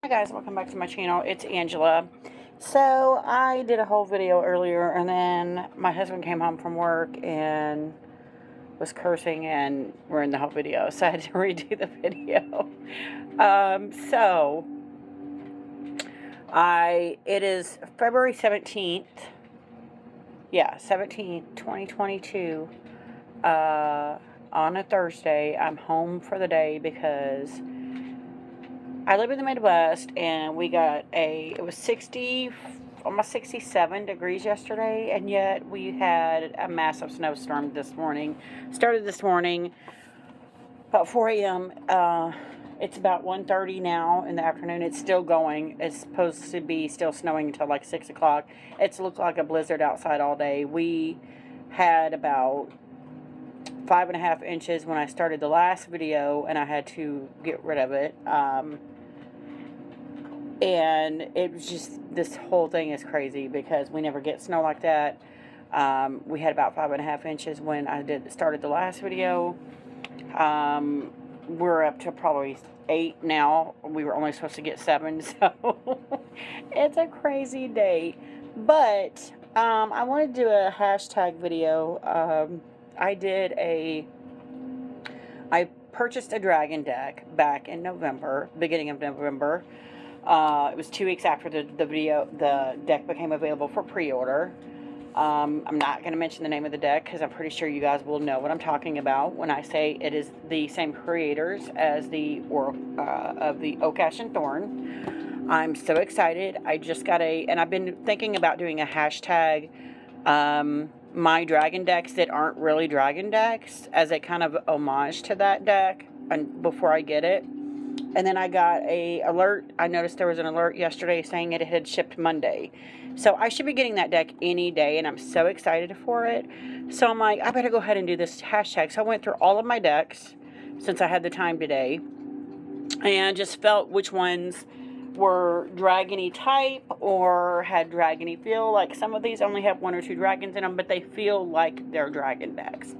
Hi guys, welcome back to my channel. It's Angela. So I did a whole video earlier and then my husband came home from work and was cursing and ruined the whole video, so I had to redo the video. It is February 17th. Yeah, 17th, 2022. On a Thursday. I'm home for the day because I live in the Midwest, and we got it was 60, almost 67 degrees yesterday, and yet we had a massive snowstorm this morning. Started this morning about 4 a.m. It's about 1:30 now in the afternoon. It's still going. It's supposed to be still snowing until like 6 o'clock. It's looked like a blizzard outside all day. We had about 5.5 inches when I started the last video, and I had to get rid of it. And it was just, this whole thing is crazy because we never get snow like that. We had about 5.5 inches when I started the last video. We're up to probably 8 now. We were only supposed to get 7, so it's a crazy day. But I want to do a hashtag video. I purchased a dragon deck back in November, beginning of November. It was 2 weeks after the deck became available for pre-order. I'm not going to mention the name of the deck because I'm pretty sure you guys will know what I'm talking about when I say it is the same creators as the of the Oak, Ash, and Thorn. I'm so excited. I just got and I've been thinking about doing a hashtag my dragon decks that aren't really dragon decks as a kind of homage to that deck and before I get it. And then I got a alert. I noticed there was an alert yesterday saying it had shipped Monday. So I should be getting that deck any day, and I'm so excited for it. So I'm like, I better go ahead and do this hashtag. So I went through all of my decks since I had the time today and just felt which ones were dragony type or had dragony feel. Like some of these only have 1 or 2 dragons in them, but they feel like they're dragon decks.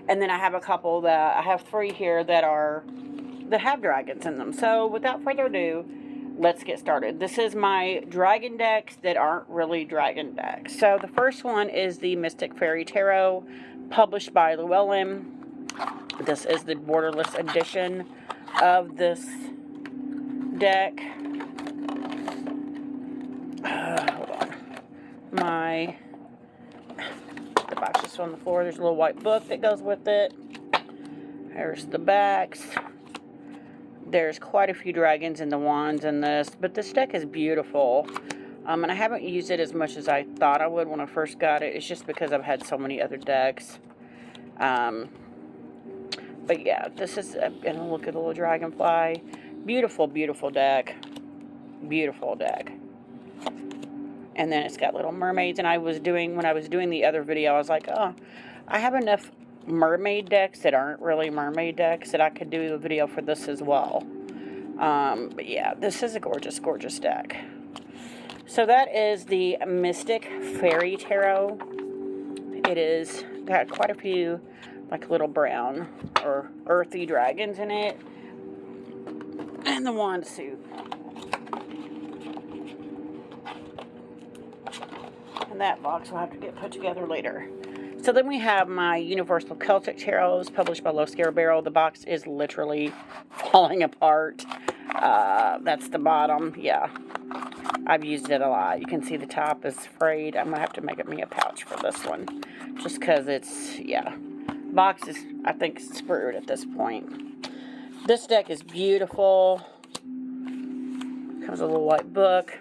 And then I have a couple I have 3 here that have dragons in them. So without further ado, let's get started. This is my dragon decks that aren't really dragon decks. So the first one is the Mystic Fairy Tarot, published by Llewellyn. This is the borderless edition of this deck. Hold on. The box is on the floor. There's a little white book that goes with it. There's the backs. There's quite a few dragons and the wands in this, but this deck is beautiful. And I haven't used it as much as I thought I would when I first got it. It's just because I've had so many other decks. But yeah, this is, gonna look at the little dragonfly. Beautiful, beautiful deck. Beautiful deck. And then it's got little mermaids. And when I was doing the other video, I was like, oh, I have enough mermaid decks that aren't really mermaid decks that I could do a video for this as well. But yeah, this is a gorgeous, gorgeous deck. So that is the Mystic Fairy Tarot. It is got quite a few like little brown or earthy dragons in it. And the wand suit. And that box will have to get put together later. So then we have my Universal Celtic Tarots, published by Low Scare Barrel. The box is literally falling apart. That's the bottom. Yeah, I've used it a lot. You can see the top is frayed. I'm going to have to make me a pouch for this one. Just because it's, yeah. Box is, I think, screwed at this point. This deck is beautiful. Comes with a little white book.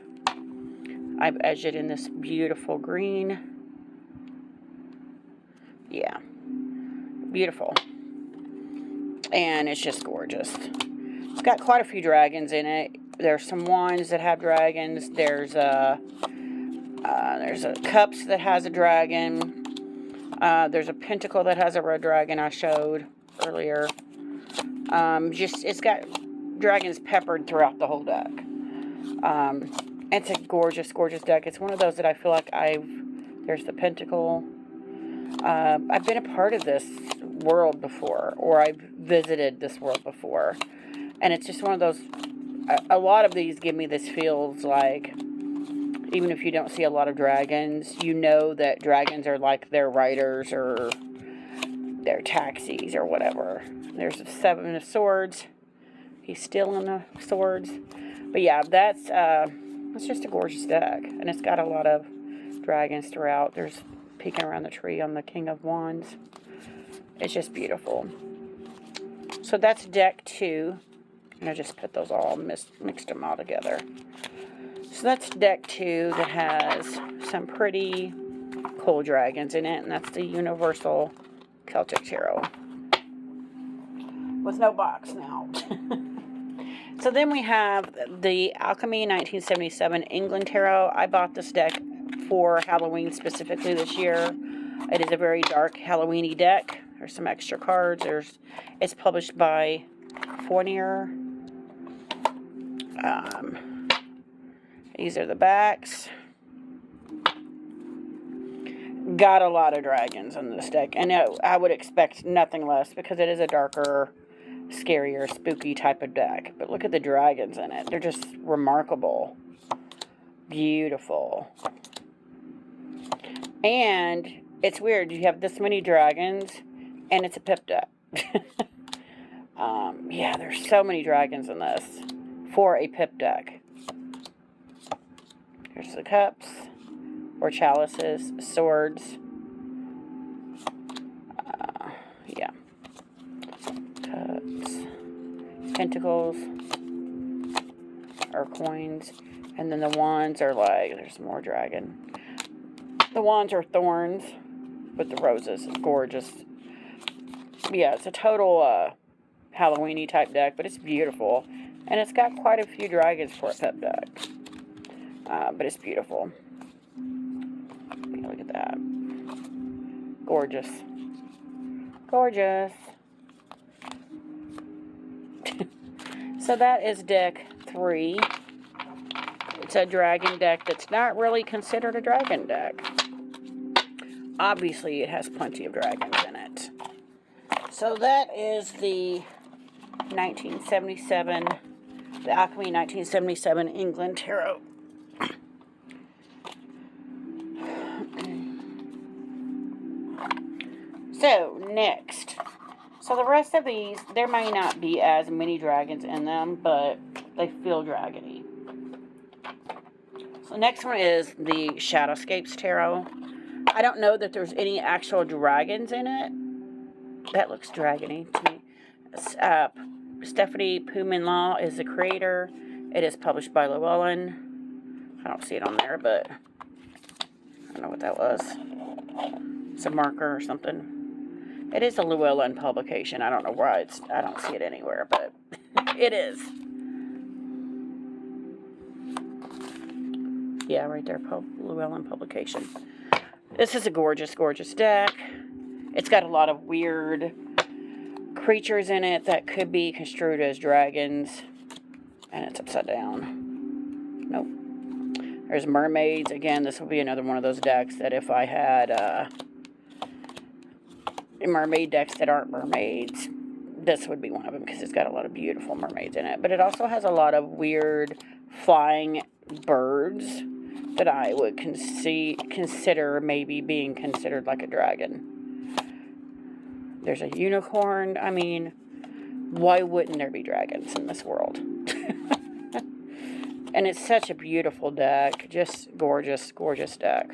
I've edged it in this beautiful green. Yeah, beautiful, and it's just gorgeous. It's got quite a few dragons in it. There's some wands that have dragons. There's a cups that has a dragon. There's a pentacle that has a red dragon I showed earlier. It's got dragons peppered throughout the whole deck. It's a gorgeous, gorgeous deck. It's one of those that I feel like there's the pentacle. I've been a part of this world before, or I've visited this world before, and it's just one of those a lot of these give me this feels like, even if you don't see a lot of dragons, you know that dragons are like their riders or their taxis or whatever. There's the 7 of Swords. He's still in the swords. But yeah, that's just a gorgeous deck. And it's got a lot of dragons throughout. There's peeking around the tree on the King of Wands. It's just beautiful. So that's deck 2. And I just put those all, mixed them all together. So that's deck 2 that has some pretty cool dragons in it. And that's the Universal Celtic Tarot. With no box now. So then we have the Alchemy 1977 England Tarot. I bought this deck for Halloween specifically this year. It is a very dark Halloween-y deck. There's some extra cards. It's published by Fournier. These are the backs. Got a lot of dragons in this deck. And I would expect nothing less because it is a darker, scarier, spooky type of deck. But look at the dragons in it. They're just remarkable. Beautiful. And it's weird. You have this many dragons and it's a pip deck. Yeah, there's so many dragons in this for a pip deck. Here's the cups, or chalices, swords. Yeah. Cups, pentacles, or coins. And then the wands are like, there's more dragon. The wands are thorns with the roses. Gorgeous. Yeah, it's a total Halloween-y type deck, but it's beautiful. And it's got quite a few dragons for a pep deck. But it's beautiful. Look at that. Gorgeous. Gorgeous. So that is deck 3. It's a dragon deck that's not really considered a dragon deck. Obviously, it has plenty of dragons in it. So that is the 1977, the Alchemy 1977 England Tarot. So, next. So the rest of these, there may not be as many dragons in them, but they feel dragony. So next one is the Shadowscapes Tarot. I don't know that there's any actual dragons in it. That looks dragony to me. Stephanie Pumin-Law is the creator. It is published by Llewellyn. I don't see it on there, but I don't know what that was. It's a marker or something. It is a Llewellyn publication. I don't know why I don't see it anywhere, but it is. Yeah, right there, Llewellyn publication. This is a gorgeous, gorgeous deck. It's got a lot of weird creatures in it that could be construed as dragons. And it's upside down. Nope. There's mermaids. Again, this will be another one of those decks that if I had mermaid decks that aren't mermaids, this would be one of them because it's got a lot of beautiful mermaids in it. But it also has a lot of weird flying birds that I would consider maybe being considered like a dragon. There's a unicorn. I mean, why wouldn't there be dragons in this world? And it's such a beautiful deck. Just gorgeous, gorgeous deck.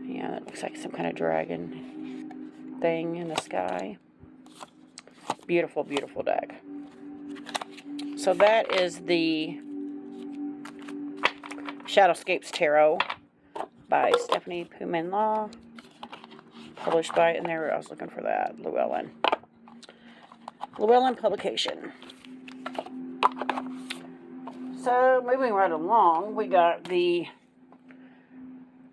Yeah, that looks like some kind of dragon thing in the sky. Beautiful, beautiful deck. So that is the Shadowscapes Tarot by Stephanie Pumin-Law. Published by, and there I was looking for that, Llewellyn. Llewellyn publication. So, moving right along, we got the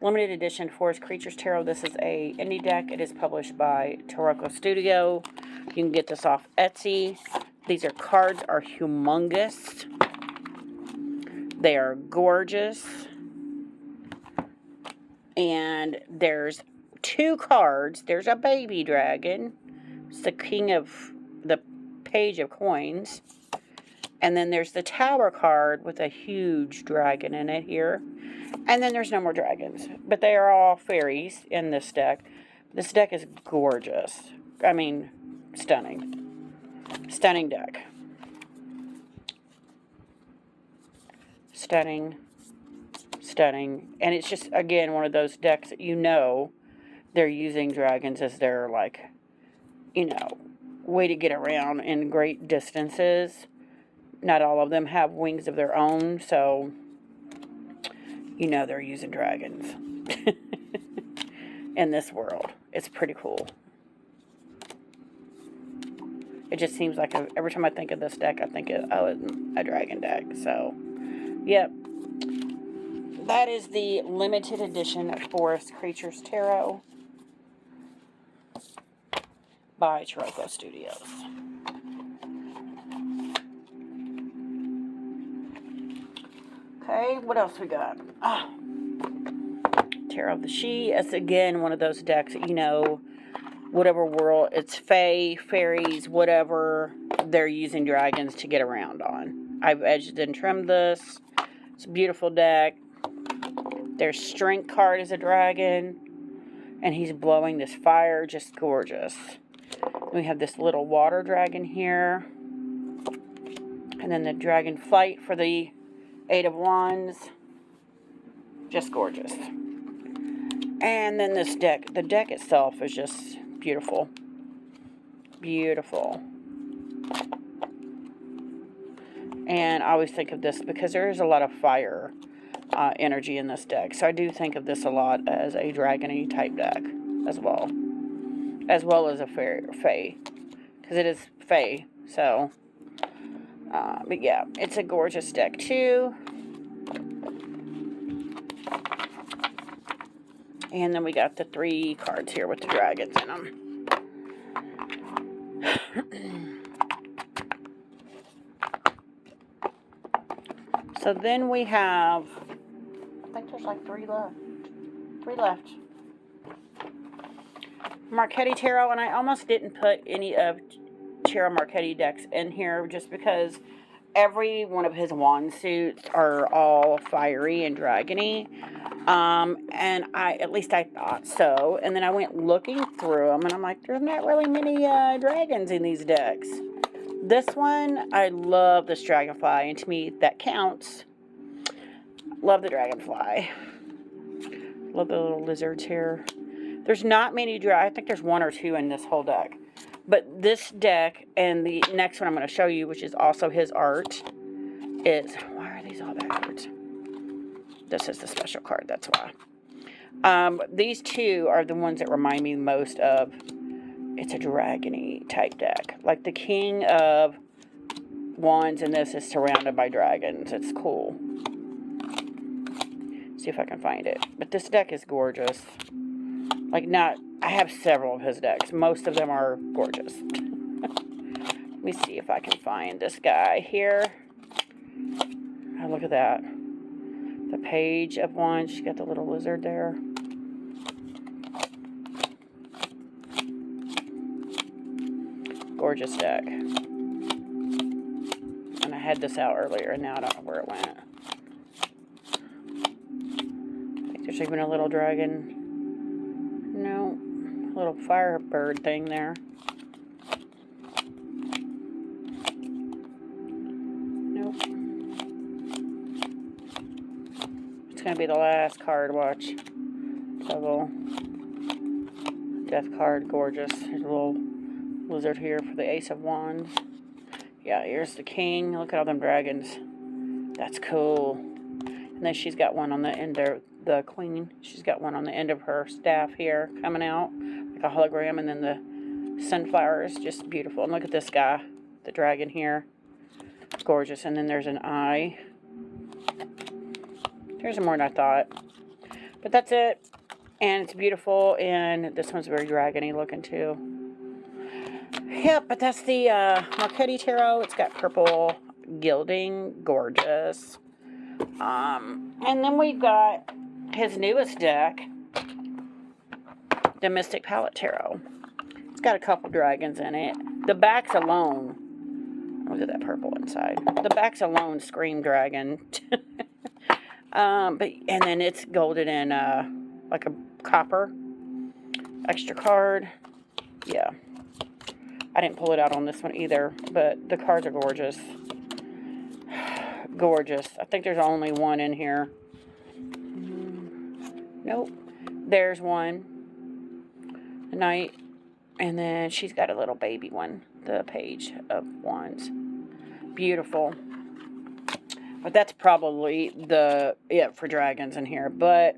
limited edition Forest Creatures Tarot. This is a indie deck. It is published by Taroko Studio. You can get this off Etsy. These cards are humongous. They are gorgeous. And there's 2 cards. There's a baby dragon. It's the Page of Coins. And then there's the Tower card with a huge dragon in it here. And then there's no more dragons. But they are all fairies in this deck. This deck is gorgeous. I mean, stunning. Stunning deck. Stunning. Stunning. And it's just, again, one of those decks that you know they're using dragons as their, like, you know, way to get around in great distances. Not all of them have wings of their own, so you know they're using dragons in this world. It's pretty cool. It just seems like every time I think of this deck, I think of a dragon deck. So, yep. That is the limited edition Forest Creatures Tarot by Tarot Studios. Okay, what else we got? Tarot of the She. It's again one of those decks that, you know, whatever world, it's fae, fairies, whatever, they're using dragons to get around on. I've edged and trimmed this. It's a beautiful deck. Their Strength card is a dragon, and he's blowing this fire, just gorgeous. We have this little water dragon here, and then the dragon flight for the Eight of Wands, just gorgeous. And then this deck, the deck itself is just beautiful. Beautiful. And I always think of this because there is a lot of fire energy in this deck. So I do think of this a lot as a dragon-y type deck as well as a fae. Because it is fae, so... but yeah, it's a gorgeous deck too. And then we got the 3 cards here with the dragons in them. So then we have, I think there's like 3 left. 3 left. Marquetti Tarot, and I almost didn't put any of Tarot Marquetti decks in here just because every one of his wand suits are all fiery and dragony. And at least I thought so. And then I went looking through them, and I'm like, there's not really many dragons in these decks. This one, I love this dragonfly, and to me, that counts. Love the dragonfly. Love the little lizards here. There's not many I think there's 1 or 2 in this whole deck. But this deck and the next one I'm going to show you, which is also his art, is... Why are these all backwards? This is the special card, that's why. These 2 are the ones that remind me most of... It's a dragon-y type deck. Like the King of Wands in this is surrounded by dragons. It's cool. See if I can find it. But this deck is gorgeous. Like I have several of his decks. Most of them are gorgeous. Let me see if I can find this guy here. Oh, look at that. The Page of Wands. She's got the little lizard there. Gorgeous deck. And I had this out earlier, and now I don't know where it went. I think there's even a little dragon. No. Little firebird thing there. Nope. It's going to be the last card, watch. Double. Death card, gorgeous. There's a little lizard here for the Ace of Wands. Yeah, here's the King. Look at all them dragons. That's cool. And then she's got one on the end of the Queen. She's got one on the end of her staff here coming out. Like a hologram. And then the sunflower is just beautiful. And look at this guy. The dragon here. It's gorgeous. And then there's an eye. There's more than I thought. But that's it. And it's beautiful. And this one's very dragon-y looking too. Yep, but that's the Marquetti Tarot. It's got purple gilding. Gorgeous. And then we've got his newest deck, the Mystic Palette Tarot. It's got a couple dragons in it. The backs alone Look at that purple inside. The backs alone scream dragon. And then it's golded in like a copper extra card. Yeah. I didn't pull it out on this one either, but the cards are gorgeous. Gorgeous. I think there's only one in here. Nope. There's one. The Knight. And then she's got a little baby one. The Page of Wands. Beautiful. But that's probably it for dragons in here. But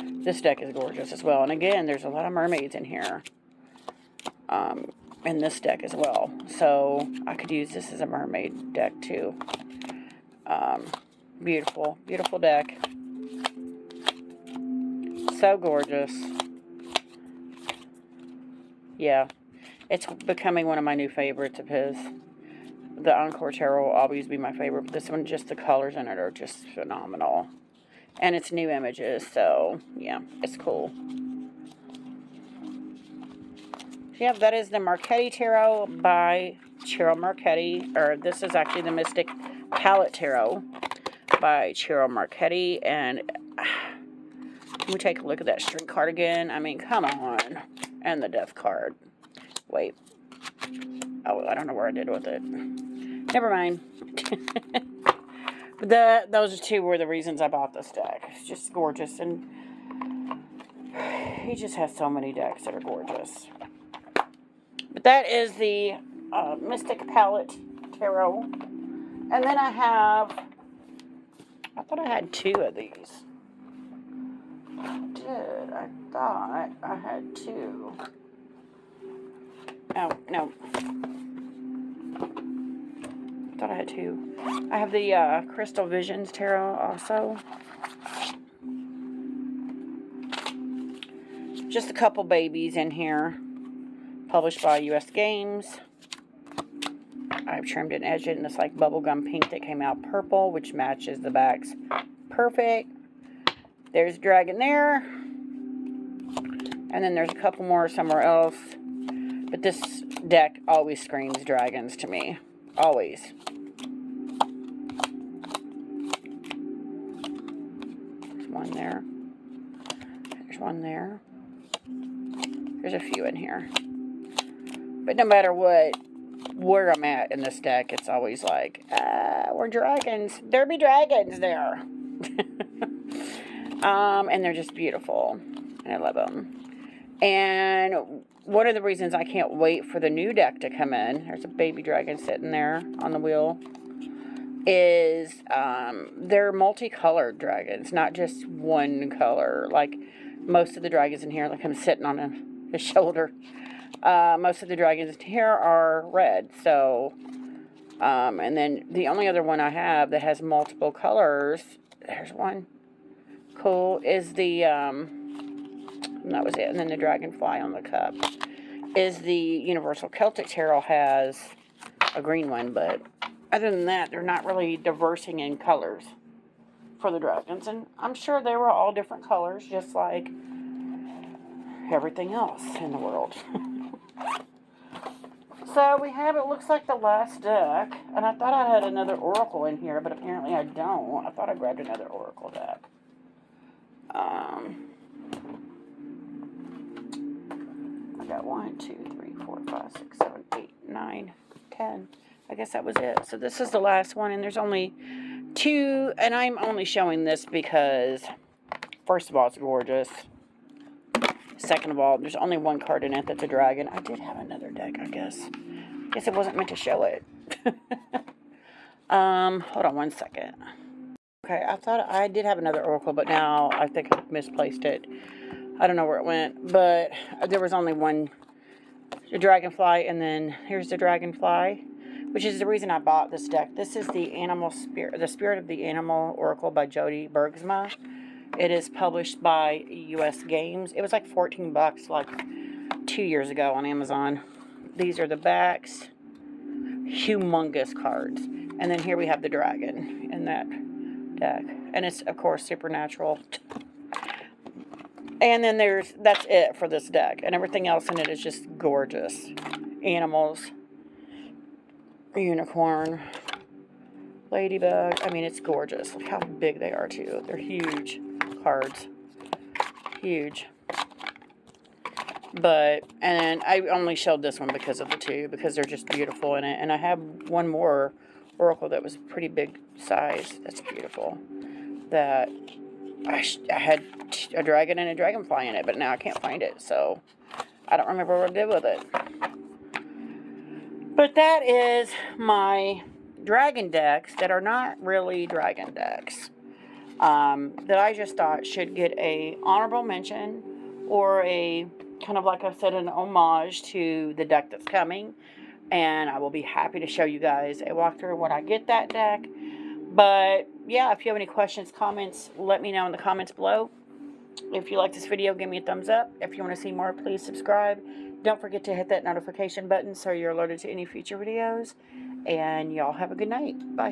this deck is gorgeous as well. And again, there's a lot of mermaids in here. In this deck as well. So I could use this as a mermaid deck too. Beautiful. Beautiful deck. So gorgeous. Yeah. It's becoming one of my new favorites of his. The Encore Tarot will always be my favorite. But this one, just the colors in it are just phenomenal. And it's new images, so yeah, it's cool. Yeah, that is the Marquetti Tarot by Marquetti. Or this is actually the Mystic Palette Tarot by Marquetti. And can we take a look at that string card again? I mean, come on. And the Death card. Wait. Oh, I don't know where I did with it. Never mind. Those two were the reasons I bought this deck. It's just gorgeous. And he just has so many decks that are gorgeous. But that is the Mystic Palette Tarot. And then I thought I had two of these. I did. I thought I had two. Oh, no. I thought I had two. I have the Crystal Visions Tarot also. Just a couple babies in here. Published by US Games. I've trimmed and edged it in this like bubblegum pink that came out purple, which matches the backs perfect. There's dragon there. And then there's a couple more somewhere else. But this deck always screams dragons to me. Always. There's one there. There's one there. There's a few in here. But no matter where I'm at in this deck, it's always like, we're dragons. There be dragons there. And they're just beautiful. And I love them. And one of the reasons I can't wait for the new deck to come in, there's a baby dragon sitting there on the wheel, is they're multicolored dragons, not just one color. Like most of the dragons in here, like I'm sitting on his shoulder. Most of the dragons in here are red. So, and then the only other one I have that has multiple colors, there's one, cool, is the, that was it. And then the dragonfly on the cup is the Universal Celtic Tarot has a green one, but other than that, they're not really diversing in colors for the dragons. And I'm sure they were all different colors, just like everything else in the world. So we have, it looks like the last deck. And I thought I had another oracle in here, but apparently I don't. I thought I grabbed another oracle deck. I got 1, 2, 3, 4, 5, 6, 7, 8, 9, 10. I guess that was it. So this is the last one, and there's only 2, and I'm only showing this because, first of all, it's gorgeous. Second of all, there's only one card in it that's a dragon. I did have another deck, I guess. Guess it wasn't meant to show it. Hold on one second. Okay, I thought I did have another oracle, but now I think I misplaced it. I don't know where it went, but there was only one, the dragonfly, and then here's the dragonfly, which is the reason I bought this deck. This is the the Spirit of the Animal Oracle by Jody Bergsma. It is published by US Games. It was like $14 like 2 years ago on Amazon. These are the backs. Humongous cards. And then here we have the dragon in that deck. And it's, of course, supernatural. And then that's it for this deck. And everything else in it is just gorgeous. Animals. unicorn, ladybug. I mean, it's gorgeous. Look how big they are, too. They're huge cards. Huge. But, and I only showed this one because of the two, because they're just beautiful in it. And I have one more oracle that was pretty big size. That's beautiful. That I had a dragon and a dragonfly in it, but now I can't find it. So I don't remember what I did with it. But that is my dragon decks that are not really dragon decks. That I just thought should get a honorable mention, or a kind of, like I said, an homage to the deck that's coming. And I will be happy to show you guys a walkthrough when I get that deck. But yeah, if you have any questions, comments, let me know in the comments below. If you like this video, give me a thumbs up. If you want to see more, please subscribe. Don't forget to hit that notification button so you're alerted to any future videos. And y'all have a good night. Bye.